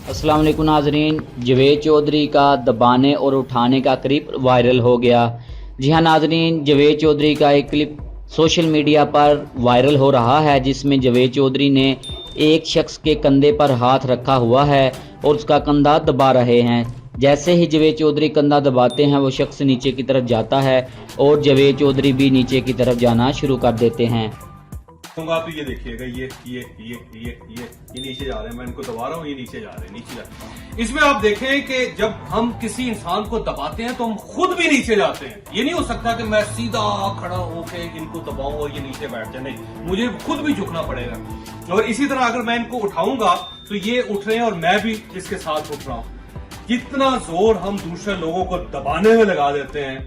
अस्सलाम वालेकुम नाजरीन, जवेद चौधरी का दबाने और उठाने का क्लिप वायरल हो गया। जी हाँ नाजरीन, जवेद चौधरी का एक क्लिप सोशल मीडिया पर वायरल हो रहा है जिसमें जवेद चौधरी ने एक शख्स के कंधे पर हाथ रखा हुआ है और उसका कंधा दबा रहे हैं। जैसे ही जवेद चौधरी कंधा दबाते हैं वो शख्स नीचे की तरफ जाता है और जवेद चौधरी भी नीचे की तरफ जाना शुरू कर देते हैं। तो ये देखिएगा, ये नीचे जा रहे हैं। मैं इनको दबा रहा हूँ, ये नीचे जा रहे हैं, नीचे जा रहे हैं। इसमें आप देखें कि जब हम किसी इंसान को दबाते हैं तो हम खुद भी नीचे जाते हैं। ये नहीं हो सकता कि मैं सीधा खड़ा होकर इनको दबाऊं और ये नीचे बैठ जाए, नहीं, मुझे खुद भी झुकना पड़ेगा। और इसी तरह अगर मैं इनको उठाऊंगा तो ये उठ रहे हैं और मैं भी इसके साथ उठ रहा हूं। कितना जोर हम दूसरे लोगों को दबाने में लगा देते हैं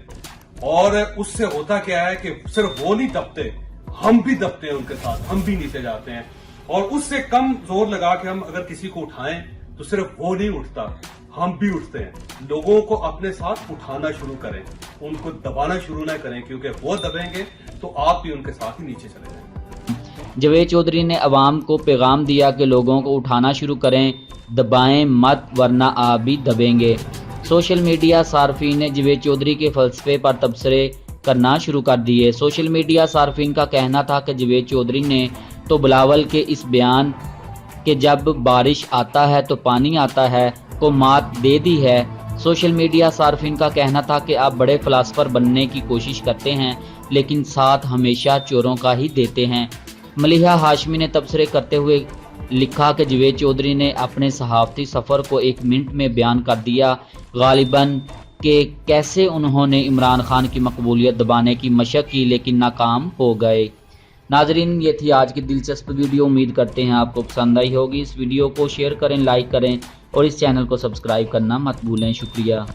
और उससे होता क्या है कि सिर्फ वो नहीं दबते, हम भी दबते हैं उनके साथ, हम भी नीचे जाते हैं। और उससे कम जोर लगा के हम अगर किसी को उठाएं तो सिर्फ वो नहीं उठता, हम भी उठते हैं। लोगों को अपने साथ उठाना शुरू करें, उनको दबाना शुरू ना करें, क्योंकि वो दबेंगे तो आप भी उनके साथ ही नीचे चले जाएंगे। जवेद चौधरी ने अवाम को पैगाम दिया कि लोगों को उठाना शुरू करें, दबाएं मत वरना आप भी दबेंगे। सोशल मीडिया सार्फिन ने जवेद चौधरी के फलसफे पर तबसरे करना शुरू कर दिए। सोशल मीडिया सार्फिन का कहना था कि जवेद चौधरी ने तो बिलावल के इस बयान कि जब बारिश आता है तो पानी आता है को मात दे दी है। सोशल मीडिया सार्फिन का कहना था कि आप बड़े फिलासफर बनने की कोशिश करते हैं लेकिन साथ हमेशा चोरों का ही देते हैं। मलिहा हाशमी ने तबसरे करते हुए लिखा कि जवेद चौधरी ने अपने सहाफती सफ़र को 1 मिनट में बयान कर दिया, गालिबन कि कैसे उन्होंने इमरान खान की मकबूलियत दबाने की मशक की लेकिन नाकाम हो गए। नाजरीन, ये थी आज की दिलचस्प वीडियो। उम्मीद करते हैं आपको पसंद आई होगी। इस वीडियो को शेयर करें, लाइक करें और इस चैनल को सब्सक्राइब करना मत भूलें। शुक्रिया।